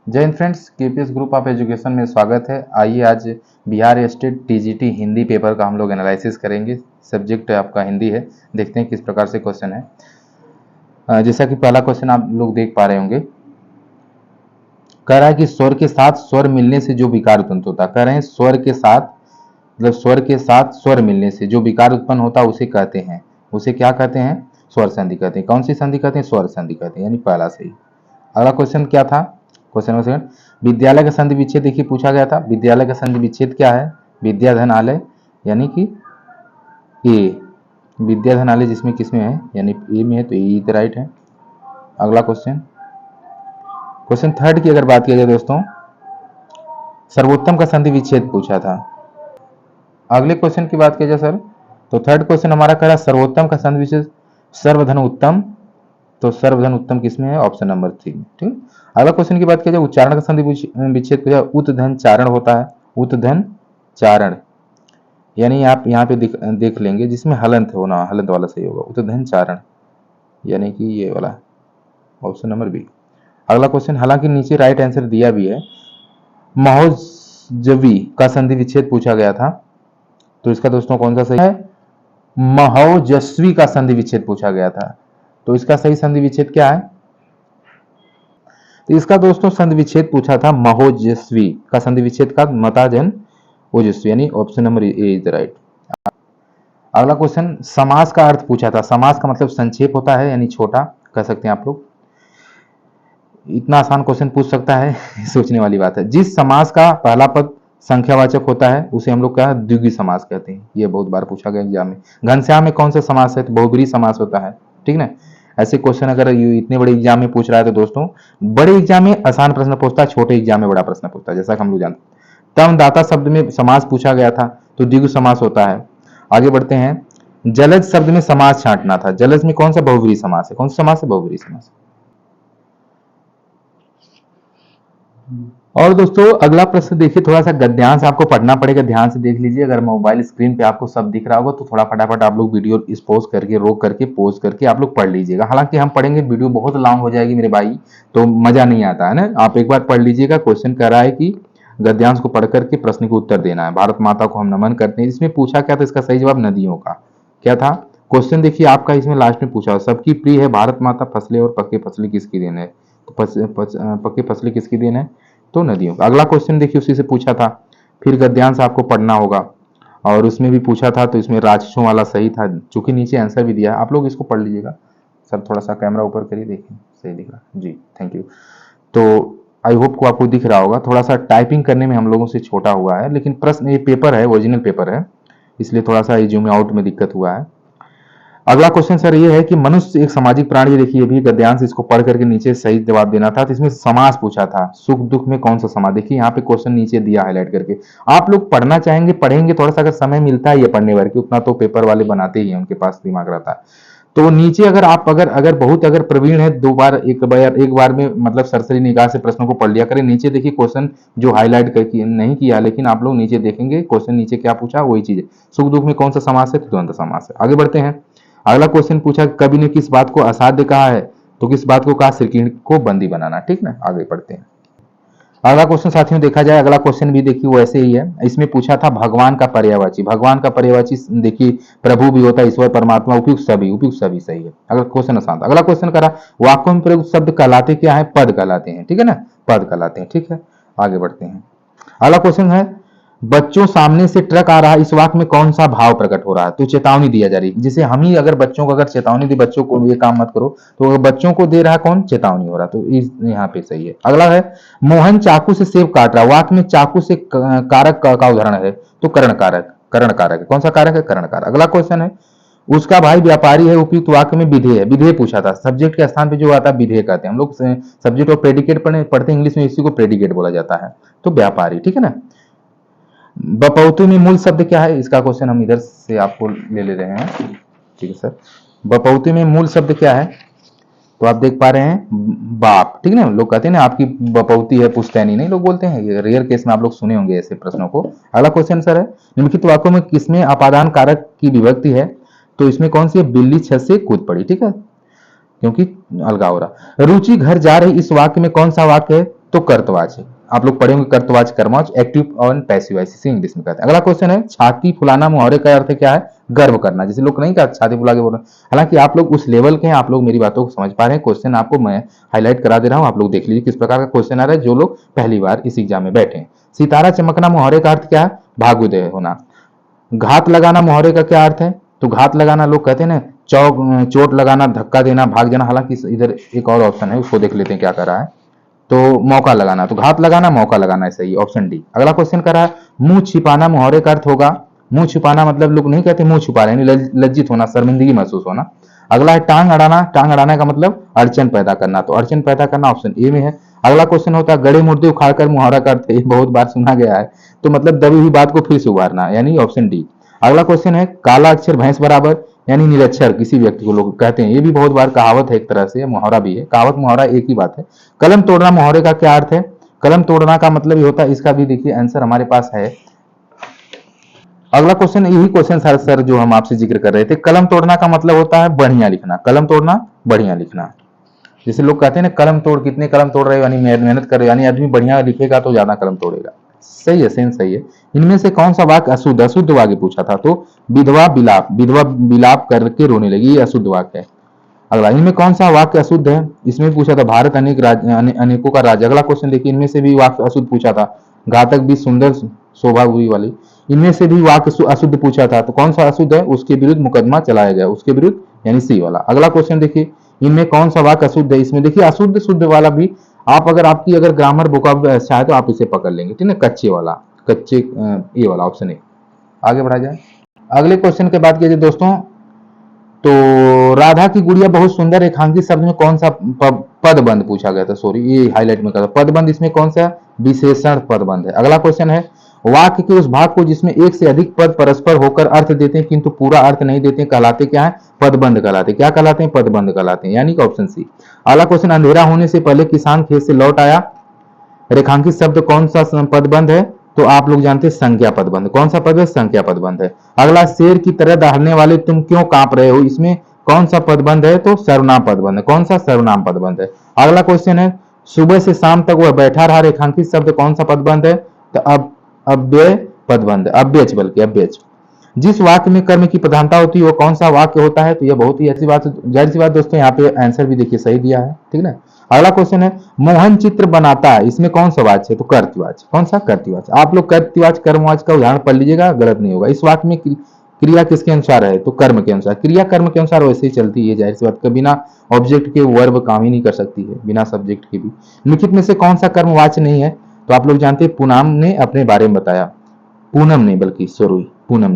जय Hind friends, KPS group of education में स्वागत है। आइए आज Bihar state TGT Hindi paper का हम लोग एनालिसिस करेंगे। सब्जेक्ट आपका हिंदी है। देखते हैं किस प्रकार से क्वेश्चन है। जैसा कि पहला क्वेश्चन आप लोग देख पा रहे होंगे, कह रहा है कि स्वर के साथ स्वर मिलने से जो विकार उत्पन्न होता है। कह रहे हैं स्वर के साथ मतलब स्वर के साथ स्वर मिलने से जो विकार उत्पन्न होता है उसे कहते हैं, उसे क्या कहते हैं? स्वर संधि कहते हैं। कौन सी संधि कहते हैं? स्वर संधि कहते हैं, यानी पहला सही। अगला क्वेश्चन क्या था? क्वेश्चन नंबर सेकंड, विद्यालय का संधि विच्छेद देखिए पूछा गया था। विद्यालय का संधि विच्छेद क्या है? विद्याधन आलय, यानी कि ए। विद्याधन आलय जिसमें किसमें है, यानी ए में है, तो ए इज राइट है। अगला क्वेश्चन, क्वेश्चन थर्ड की अगर बात की जाए दोस्तों, सर्वोत्तम का संधि विच्छेद पूछा था। अगले क्वेश्चन की बात की जाए सर, तो थर्ड क्वेश्चन हमारा कह रहा है सर्वोत्तम का संधि विच्छेद सर्वधन उत्तम, तो सर्वधन उत्तम किसमें है? Option number 3। ठीक। अगला क्वेश्चन की बात की जाए उच्चारण का संधि विच्छेद पूछा, उत्धन चारण होता है। उत्धन चारण, यानी आप यहाँ पे देख लेंगे जिसमें हलंत होना, हलंत वाला सही होगा। उत्धन चारण यानी कि ये वाला, ऑप्शन नंबर बी। अगला क्वेश्चन, हालांकि नीचे राइट आंसर दिया भी है, महोजवी का संधि विच्छेद पूछा गया था, तो इसका दोस्तों कौन सा सही है? महोजस्वी का संधि विच्छेद पूछा गया था, तो इसका सही संधि विच्छेद क्या है? तो इसका दोस्तों संधि विच्छेद पूछा था महोजस्वी का संधि विच्छेद का मताजन ओजस्वी, यानी option number A is right. अगला क्वेश्चन, समास का अर्थ पूछा था। समास का मतलब संक्षेप होता है, यानी छोटा कह सकते हैं आप लोग। इतना आसान क्वेश्चन पूछ सकता है सोचने वाली बात है। जिस समास का पहला पद संख्यावाचक होता है उसे हम लोग क्या द्विगुणी समास कहते हैं। ये बहुत बार पूछा गया एग्जाम में। घनश्याम में कौन सा समास है? तो बहुब्रीहि समास होता है। ठीक ना। ऐसे क्वेश्चन अगर इतने बड़े एग्जाम में पूछ रहा है तो दोस्तों, बड़े एग्जाम में आसान प्रश्न पूछता है, छोटे एग्जाम में बड़ा प्रश्न पूछता है, जैसा कि हम लोग जानते हैं। तम दाता शब्द में समास पूछा गया था, तो द्विगु समास होता है। आगे बढ़ते हैं, जलज शब्द में समास छांटना था। जलज में कौन सा बहुब्रीहि समास है? कौन सा समास है? बहुब्रीहि समास। और दोस्तों अगला प्रश्न देखिए, थोड़ा सा गद्यांश आपको पढ़ना पड़ेगा, ध्यान से देख लीजिए। अगर मोबाइल स्क्रीन पे आपको सब दिख रहा होगा तो थोड़ा फटाफट आप लोग वीडियो इस पॉज करके, रोक करके, पॉज करके आप लोग पढ़ लीजिएगा। हालांकि हम पढ़ेंगे, वीडियो बहुत लॉन्ग हो जाएगी मेरे भाई, तो मजा नहीं आता है ना। आप एक बार पढ़ लीजिएगा। क्वेश्चन कह रहा है कि गद्यांश को पढ़ करके प्रश्न को उत्तर देना है। भारत माता को हम नमन करते हैं, इसमें पूछा क्या था? इसका सही जवाब नदियों का। क्या था क्वेश्चन? देखिए आपका इसमें लास्ट में पूछा, सबकी प्रिय है भारत माता, फसलें और पक्के फसलें किसकी देन है? तो पक्के फसलें किसकी देन है? तो नदियों का। अगला क्वेश्चन देखिए उसी से पूछा था, फिर गद्यांश आपको पढ़ना होगा, और उसमें भी पूछा था, तो इसमें राक्षसों वाला सही था, चूंकि नीचे आंसर भी दिया है। आप लोग इसको पढ़ लीजिएगा। सर थोड़ा सा कैमरा ऊपर करिए, देखिए सही दिख रहा जी, थैंक यू। तो आई होप को आपको दिख रहा होगा। थोड़ा सा टाइपिंग करने में हम लोगों से छोटा हुआ है, लेकिन प्रश्न ये पेपर है, ओरिजिनल पेपर है, इसलिए थोड़ा सा जूम आउट में दिक्कत हुआ है। अगला क्वेश्चन सर ये है कि मनुष्य एक सामाजिक प्राणी, देखिए भी गद्यांश, इसको पढ़ करके नीचे सही जवाब देना था। तो इसमें समास पूछा था, सुख दुख में कौन सा समास? देखिए यहाँ पे क्वेश्चन नीचे दिया हाईलाइट करके। आप लोग पढ़ना चाहेंगे पढ़ेंगे, थोड़ा सा अगर समय मिलता है ये पढ़ने भर के, उतना तो पेपर वाले बनाते ही हैं, उनके पास दिमाग रहता है। तो नीचे अगर आप अगर बहुत अगर प्रवीण है, एक बार में मतलब सरसरी निगाह से प्रश्नों को पढ़ लिया करें। नीचे देखिए क्वेश्चन जो हाईलाइट करके नहीं किया, लेकिन आप लोग नीचे देखेंगे क्वेश्चन नीचे क्या पूछा, वही चीज है। सुख दुख में कौन सा समास है? द्वंद्व समास है। आगे बढ़ते हैं। अगला क्वेश्चन पूछा, कवि ने किस बात को असाध्य कहा है? तो किस बात को कहा? श्रीकृष्ण को बंदी बनाना। ठीक ना। आगे बढ़ते हैं। अगला क्वेश्चन साथियों देखा जाए, अगला क्वेश्चन भी देखिए वैसे ही है। इसमें पूछा था भगवान का पर्यायवाची। भगवान का पर्यायवाची देखिए प्रभु भी होता है, ईश्वर, परमात्मा, उपयुक्त सभी सही है। अगला क्वेश्चन आसान। अगला क्वेश्चन करा, वाक्यों में प्रयुक्त शब्द कहलाते क्या है? पद कहलाते हैं। ठीक है ना, पद कहलाते हैं। ठीक है, आगे बढ़ते हैं। अगला क्वेश्चन है, बच्चों सामने से ट्रक आ रहा है, इस वाक्य में कौन सा भाव प्रकट हो रहा है? तो चेतावनी दिया जा रही है। जैसे हम ही अगर बच्चों को अगर चेतावनी दी, बच्चों को ये काम मत करो, तो अगर बच्चों को दे रहा है कौन? चेतावनी हो रहा, तो इस यहाँ पे सही है। अगला है, मोहन चाकू से सेब काट रहा है, वाक्य में चाकू से कारक का उदाहरण है, तो करण कारक। करण कारक है, कौन सा कारक है? करण कारक। अगला क्वेश्चन है, उसका भाई व्यापारी है, उपयुक्त वाक्य में विधेय है। विधेय पूछा था, सब्जेक्ट के स्थान पे जो आता है विधेय कहते हैं हम लोग। सब्जेक्ट और प्रेडिकेट पढ़ते हैं इंग्लिश में, इसी को प्रेडिकेट बोला जाता है, तो व्यापारी। ठीक है ना। बपौती में मूल शब्द क्या है? इसका क्वेश्चन हम इधर से आपको ले रहे हैं। ठीक है सर, बपौती में मूल शब्द क्या है? तो आप देख पा रहे हैं बाप। ठीक है ना, लोग कहते हैं ना आपकी बपौती है, पुश्तैनी नहीं, लोग बोलते हैं। ये रेयर केस में आप लोग सुने होंगे ऐसे प्रश्नों को। अगला क्वेश्चन सर है, निम्नलिखित वाक्यों में किसमें अपादान कारक की विभक्ति है? तो इसमें कौन सी है? बिल्ली छत से कूद पड़ी। ठीक है, क्योंकि अलगाव हो रहा। रुचि घर जा रही, इस वाक्य में कौन सा वाक्य है? तो कर्तवाच है। आप लोग पढ़ेंगे कर्तवाच, कर्मवाच, एक्टिव और पैसिव वॉइस, इसे इंग्लिश में कहते हैं। अगला क्वेश्चन है छाती फुलाना मुहावरे का अर्थ क्या है? गर्व करना। जैसे लोग नहीं कहते छाती फुला के बोल रहे हैं, हालांकि आप लोग उस लेवल के हैं, आप लोग मेरी बातों को समझ पा रहे हैं। क्वेश्चन आपको मैं हाईलाइट करा दे रहा हूं, आप लोग देख लीजिए किस प्रकार का क्वेश्चन आ रहा है, जो लोग पहली बार इस एग्जाम में बैठे हैं। सितारा चमकना मुहावरे का अर्थ क्या है? भाग्योदय होना। घात लगाना मुहावरे का क्या अर्थ है? तो घात लगाना लोग कहते हैं ना, चोट लगाना, धक्का देना, भाग जाना। हालांकि इधर एक और ऑप्शन है, उसको देख लेते हैं क्या कर रहा है। तो मौका लगाना, तो घात लगाना, मौका लगाना है सही, ऑप्शन डी। अगला क्वेश्चन कर रहा है मुंह छिपाना मुहावरे का अर्थ होगा। मुंह छिपाना मतलब लोग नहीं कहते मुंह छुपा रहे हैं, लज्जित होना, शर्मिंदगी महसूस होना। अगला है टांग अड़ाना। टांग अड़ाने का मतलब अड़चन पैदा करना, तो अड़चन पैदा करना ऑप्शन ए में है। अगला क्वेश्चन होता है गड़े मुर्दे उखाड़कर मुहावरा का अर्थ है, ये बहुत बार सुना गया है, तो मतलब दबी हुई बात को फिर से उभारना, यानी ऑप्शन डी। अगला क्वेश्चन है काला अक्षर भैंस बराबर, यानी निरक्षर किसी व्यक्ति को लोग कहते हैं, ये भी बहुत बार कहावत है, एक तरह से मुहावरा भी है। कहावत मुहावरा एक ही बात है। कलम तोड़ना मुहावरे का क्या अर्थ है? कलम तोड़ना का मतलब ये होता है, इसका भी देखिए आंसर हमारे पास है। अगला क्वेश्चन, यही क्वेश्चन सर जो हम आपसे जिक्र कर रहे थे। कलम तोड़ना का मतलब होता है बढ़िया लिखना। कलम तोड़ना, बढ़िया लिखना। जैसे लोग कहते हैं ना कलम तोड़, कितने कलम तोड़ रहे हो, यानी मेहनत कर रहे हो, यानी आदमी बढ़िया लिखेगा तो ज्यादा कलम तोड़ेगा। सही है, सेंस सही है। इनमें से कौन सा वाक्य अशुद्ध? अशुद्ध वाक्य पूछा था, तो विधवा बिलाप, विधवा बिलाप करके रोने लगी, ये अशुद्ध वाक्य है। अगला, इनमें कौन सा वाक्य अशुद्ध है? इसमें पूछा था भारत अनेक अनेकों का राज्य। अगला क्वेश्चन देखिए, इनमें से भी वाक्य अशुद्ध पूछा था, घातक भी सुंदर शोभा हुई वाली। इनमें से भी वाक्य अशुद्ध पूछा था, तो कौन सा अशुद्ध है? उसके विरुद्ध मुकदमा चलाया गया, उसके विरुद्ध, यानी सी वाला। अगला क्वेश्चन देखिए, इनमें कौन सा वाक्य अशुद्ध है? इसमें देखिए अशुद्ध शुद्ध वाला भी आप अगर आपकी अगर ग्रामर बुक चाहे तो आप इसे पकड़ लेंगे, ठीक है। कच्चे वाला, कच्चे, ये वाला ऑप्शन है। आगे बढ़ा जाए। अगले क्वेश्चन के बाद कीजिए दोस्तों, तो राधा की गुड़िया बहुत सुंदर रेखांकित शब्द में कौन सा पदबंध पूछा गया था, सॉरी ये हाईलाइट में कर पदबंध, इसमें कौन सा विशेषण पदबंध है। अगला क्वेश्चन है वाक्य के उस भाग को जिसमें एक से अधिक पद परस्पर होकर अर्थ देते हैं किंतु पूरा अर्थ नहीं देते कहलाते क्या है? पदबंध कहलाते। क्या कहलाते हैं? पदबंध कहलाते हैं, यानी कि ऑप्शन सी। अगला क्वेश्चन, अंधेरा होने से पहले किसान खेत से लौट आया, रेखांकित शब्द कौन सा पदबंध है? तो आप लोग जानते हैं संज्ञा पदबंध। कौन सा पद है? संज्ञा पदबंध है। अगला, शेर की तरह दहाड़ने वाले तुम क्यों कांप रहे हो, इसमें कौन सा पदबंध है? तो सर्वनाम पदबंध है। कौन सा? सर्वनाम पदबंध है। अगला क्वेश्चन है सुबह से शाम तक वह बैठा रहा, रेखांकित शब्द कौन सा पदबंध है? तो अब अव्यय पदबंध, अव्यच बल्कि अव्यच। जिस वाक्य में कर्म की प्रधानता होती है वो कौन सा वाक्य होता है? तो यह बहुत ही अच्छी बात, जाहिर सी बात दोस्तों, यहाँ पे आंसर भी देखिए सही दिया है, ठीक है। अगला क्वेश्चन है मोहन चित्र बनाता है, इसमें कौन सा वाच्य है? तो कर्तवाच्य। कौन सा? कर्तवाच्य। आप लोग कर्तवाच्य कर्मवाच्य का उदाहरण पढ़ लीजिएगा, गलत नहीं होगा। इस वाक्य में क्रिया किसके अनुसार है? तो कर्म के अनुसार। क्रिया कर्म के अनुसार वैसे ही चलती है, जाहिर सी बात, बिना ऑब्जेक्ट के वर्ब काम ही नहीं कर सकती है, बिना सब्जेक्ट के भी। लिखित में से कौन सा कर्म वाच्य नहीं है? तो आप लोग जानते हैं पूनम ने अपने बारे में बताया, पूनम ने, बल्कि सॉरी पूनम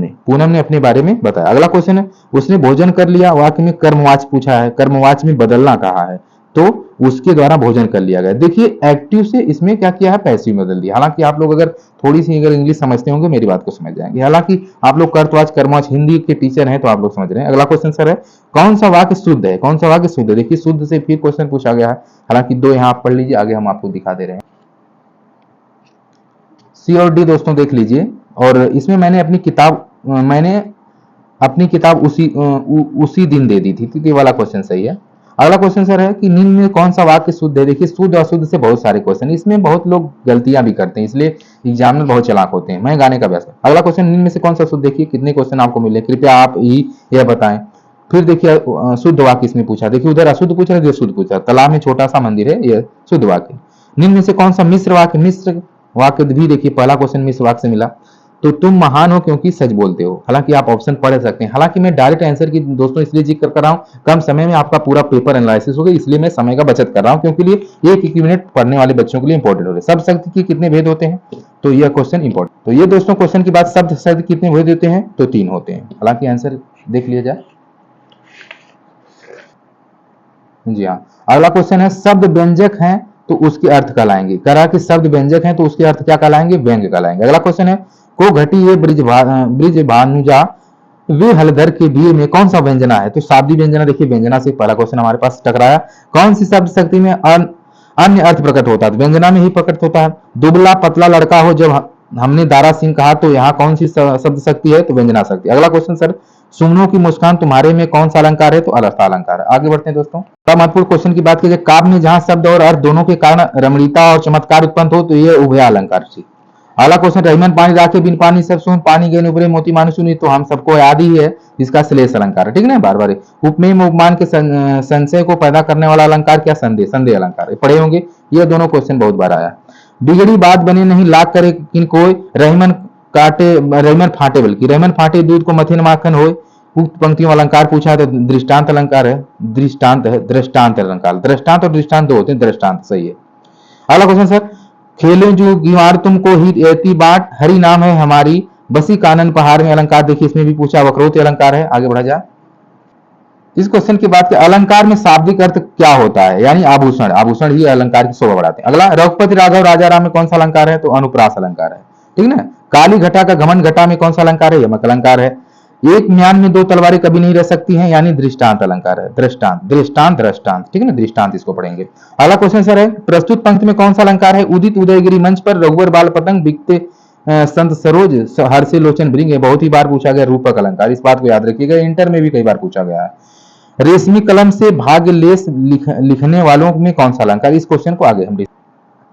ने अपने बारे में बताया। अगला क्वेश्चन है उसने भोजन कर लिया, वाक्य में कर्मवाच्य पूछा है, कर्मवाच्य में बदलना कहा है, तो उसके द्वारा भोजन कर लिया गया। देखिए एक्टिव से इसमें क्या किया है? पैसिव में बदल दिया। हालांकि आप लोग अगर थोड़ी सी अगर इंग्लिश समझते होंगे मेरी बात को समझ जाएंगे। हालांकि आप लोग कर्तवाच्य कर्मवाच्य हिंदी के टीचर हैं तो आप लोग समझ रहे हैं। अगला क्वेश्चन सर है कौन सा वाक्य शुद्ध है? कौन सा वाक्य शुद्ध है? देखिए शुद्ध से फिर क्वेश्चन पूछा गया है, हालांकि दो यहाँ आप पढ़ लीजिए, आगे हम आपको दिखा दे रहे हैं। सी और डी दोस्तों देख लीजिए, और इसमें मैंने अपनी किताब उसी दिन दे दी थी, तो ये वाला क्वेश्चन सही है। अगला क्वेश्चन सर है कि निम्न में कौन सा वाक्य शुद्ध है? देखिए शुद्ध अशुद्ध से बहुत सारे क्वेश्चन, इसमें बहुत लोग गलतियां भी करते हैं, इसलिए एग्जाम में बहुत चालाक होते हैं। मैं गाने का अभ्यास। अगला क्वेश्चन, निम्न में से कौन सा शुद्ध? देखिए कितने क्वेश्चन आपको मिले, कृपया आप ही यह बताएं। फिर देखिए शुद्ध वाक्य इसमें पूछा, देखिए उधर अशुद्ध पूछा, इधर शुद्ध पूछा। तालाब में छोटा सा मंदिर है, यह शुद्ध वाक्य। निम्न में से कौन सा मिश्र वाक्य? मिश्र वाक्य भी देखिए पहला क्वेश्चन मिश्र वाक्य से मिला, तो तुम महान हो क्योंकि सच बोलते हो। हालांकि आप ऑप्शन पढ़ सकते हैं, हालांकि मैं डायरेक्ट आंसर की दोस्तों इसलिए जिक्र कर रहा हूं, कम समय में आपका पूरा पेपर एनालिसिस होगा, इसलिए मैं समय का बचत कर रहा हूं, क्योंकि लिए एक मिनट पढ़ने वाले बच्चों के लिए इंपॉर्टेंट हो रहे। सब शब्द के कितने भेद होते हैं? तो यह क्वेश्चन इंपॉर्टेंट। तो ये दोस्तों क्वेश्चन की बात, शब्द कितने भेद होते हैं? तो 3 होते हैं। हालांकि आंसर देख लिया जाए। जी हाँ। अगला क्वेश्चन है शब्द व्यंजक हैं तो उसके अर्थ कहलाएंगे। करा कि शब्द व्यंजक हैं तो उसके अर्थ क्या कहलाएंगे? व्यंग्य कहलाएंगे। अगला क्वेश्चन है को घटी ये ब्रिज भानुजा वे हलधर के दिए में कौन सा व्यंजना है? तो शाब्दी व्यंजना। देखिए व्यंजना से पहला क्वेश्चन हमारे पास टकराया। कौन सी शब्द शक्ति में अन्य अर्थ प्रकट होता है? व्यंजना में ही प्रकट होता है। दुबला पतला लड़का हो, जब हमने दारा सिंह कहा तो यहाँ कौन सी शब्द शक्ति है? तो व्यंजना शक्ति। अगला क्वेश्चन सर सुमनों की मुस्कान तुम्हारे में कौन सा अलंकार है? तो अलसा अलंकार है। आगे बढ़ते हैं दोस्तों। बड़ा महत्वपूर्ण क्वेश्चन की बात कीजिए, काव्य में जहां शब्द और अर्थ दोनों के कारण रमणीयता और चमत्कार उत्पन्न हो तो ये उभय अलंकार से। अगला क्वेश्चन, रहीमन पानी राखे बिन पानी सब सुन, पानी गए उभरे मोती मानु सुनी, तो हम सबको याद ही है, इसका श्लेष अलंकार है। ठीक है ना, बार बार उपमेय में उपमान के संशय को पैदा करने वाला अलंकार क्या? संदेह, संदेह अलंकार है। पढ़े होंगे, ये दोनों क्वेश्चन बहुत बार आया। बिगड़ी बात बने नहीं लाख करे किन कोई, रहीमन काटे रहीमन फाटे, बल्कि रहीमन फाटे दूध को मथे न माखन होए। उक्त पंक्तियों अलंकार पूछा है तो दृष्टांत अलंकार है, दृष्टांत है, दृष्टांत अलंकार। दृष्टांत और दृष्टांत दो होते हैं, दृष्टांत सही है। अगला क्वेश्चन सर, खेले जो गिवार तुमको ही ऐती बाट, हरि नाम है हमारी बसी कानन पहाड़ में अलंकार। देखिए इसमें भी पूछा, वक्रोक्ति अलंकार है। आगे बढ़ा जा। इस क्वेश्चन की बात की, अलंकार में शाब्दिक अर्थ क्या होता है? यानी आभूषण, आभूषण ही अलंकार की शोभा बढ़ाते हैं। अगला, रघुपति राघव राजा राम में कौन सा अलंकार है? तो अनुप्रास अलंकार है। ठीक ना। काली घटा का घमंड घटा में कौन सा अलंकार है? यमक अलंकार है। एक म्यान में दो तलवारें कभी नहीं रह सकती हैं, यानी दृष्टांत अलंकार है। दृष्टांत, दृष्टांत, दृष्टांत। ठीक है ना, दृष्टांत इसको पढ़ेंगे। अगला क्वेश्चन सर है, प्रस्तुत पंक्ति में कौन सा अलंकार है? उदित उदयगिरी मंच पर रघुवर बाल पतंग बिकते संत सरोज हर्षे लोचन भृंग। बहुत ही बार पूछा गया रूपक अलंकार, इस बात को याद रखिएगा, इंटर में भी कई बार पूछा गया है। रेशमी कलम से भाग्य लेस लिखने वालों में कौन सा अलंकार? इस क्वेश्चन को आगे हम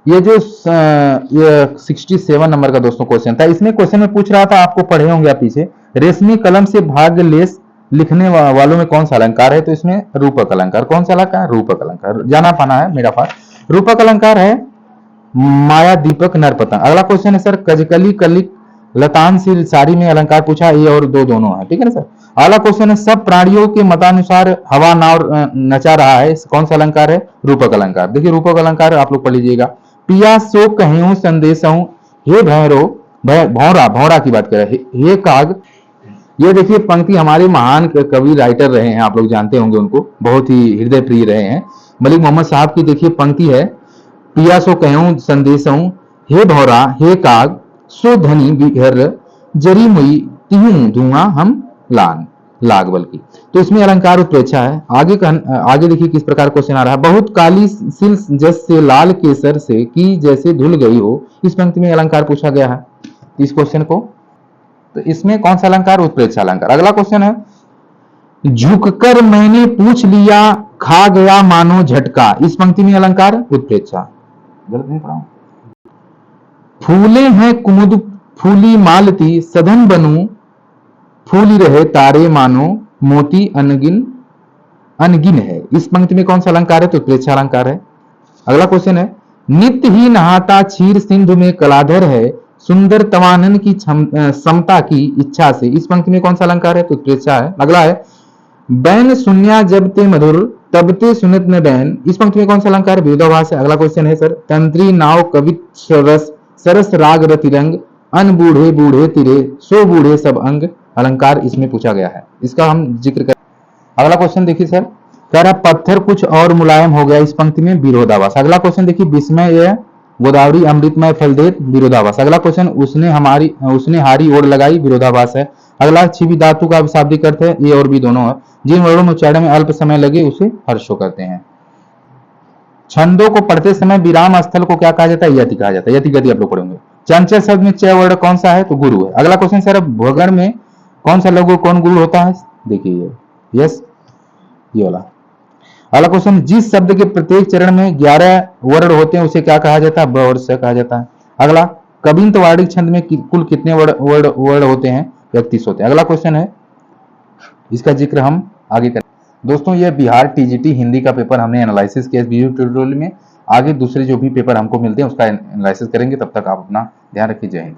ये जो ये 67 नंबर का दोस्तों क्वेश्चन था, इसमें क्वेश्चन में पूछ रहा था, आपको पढ़े होंगे आप पीछे, रेशमी कलम से भाग्य लेस लिखने वालों में कौन सा अलंकार है? तो इसमें रूपक अलंकार। कौन सा अलंकार? रूपक अलंकार। जाना पाना है मेरा पास। रूपक अलंकार है माया दीपक नरपतंग। अगला क्वेश्चन है सर, कजकली कलिक लतान से सारी में अलंकार पूछा, ये और दो दोनों है। ठीक है ना सर। अगला क्वेश्चन है, सब प्राणियों के मतानुसार हवा नाव नचा रहा है, कौन सा अलंकार है? रूपक अलंकार। देखिए रूपक अलंकार आप लोग पढ़ लीजिएगा। पिया सो कहूं संदेश हूं, हे भैरो भौरा, भौरा की बात कर रहे हैं, हे काग। ये देखिए पंक्ति हमारे महान कवि राइटर रहे हैं, आप लोग जानते होंगे उनको, बहुत ही हृदय प्रिय रहे हैं, मलिक मोहम्मद साहब की। देखिए पंक्ति है, पिया सो कहूं संदेश हूं, हे भौरा हे काग, सो धनी बिहर जरी मुई तिहू धुआं हम लान लाग, बल्कि। तो इसमें अलंकार उत्प्रेक्षा है। आगे देखिए किस प्रकार क्वेश्चन आ रहा है, बहुत काली सिल जस से लाल केसर से की जैसे धुल गई हो। इस पंक्ति में अलंकार पूछा गया है इस क्वेश्चन को, तो इसमें कौन सा अलंकार? उत्प्रेक्षा अलंकार। अगला क्वेश्चन है, झुककर मैंने पूछ लिया खा गया मानो झटका। इस पंक्ति में अलंकार उत्प्रेक्षा। गलत नहीं पढ़ा। फूले हैं कुमुद फूली मालती, सधन बनू फूली रहे तारे मानो मोती अनगिन अनगिन है। इस पंक्ति में कौन सा अलंकार है? तो उत्प्रेक्षा अलंकार है। अगला क्वेश्चन है, नित्य ही नहाता क्षीर सिंधु में कलाधर है, सुंदर तवानन की समता की इच्छा से। इस पंक्ति में कौन सा अलंकार है? तो उत्प्रेक्षा है। अगला है, बैन सुन्या जब ते मधुर तब ते सुनत न बैन। इस पंक्ति में कौन सा अलंकार है? विरोधाभास है। अगला क्वेश्चन है सर, तंत्री नाव कवित सरस सरस राग रतिरंग, अन बूढ़े बूढ़े तिरे सो बूढ़े सब अंग। अलंकार इसमें पूछा गया है, इसका हम जिक्र कर। अगला क्वेश्चन देखिए सर, कह रहा पत्थर कुछ और मुलायम हो गया। इस पंक्ति में विरोधाभास। अगला क्वेश्चन देखिए, विस्मय गोदावरी अमृतमय फल देत, विरोधाभास। अगला क्वेश्चन, उसने हारी ओढ़ लगाई, विरोधाभास है। अगला, छिपी धातु का शाब्दिक अर्थ है, ये और भी दोनों है। जिन वर्णों में उच्चारण में अल्प समय लगे उसे हर्षो करते हैं। छंदों को पढ़ते समय विराम स्थल को क्या कहा जाता है? यति कहा जाता है। यति गति आप लोग पढ़ेंगे। चंचल शब्द में च वर्ण कौन सा है? तो गुरु है। अगला क्वेश्चन सर, भगड़ में कौन सा लघु कौन गुरु होता है? देखिए ये यस, ये वाला। अगला क्वेश्चन, जिस शब्द के प्रत्येक चरण में 11 वर्ण होते हैं उसे क्या कहा जाता है? ब और स कहा जाता है। अगला, कबिंत वार्णिक छंद में कुल कितने वर्ण होते हैं? 31 होते हैं। अगला क्वेश्चन है, इसका जिक्र हम आगे करें। दोस्तों ये बिहार टीजीटी हिंदी का पेपर हमने एनालिसिस किया इस वीडियो ट्यूटोरियल में। आगे दूसरे जो भी पेपर हमको मिलते हैं उसका एनालिसिस करेंगे। तब तक आप अपना ध्यान रखिए। जय हिंद।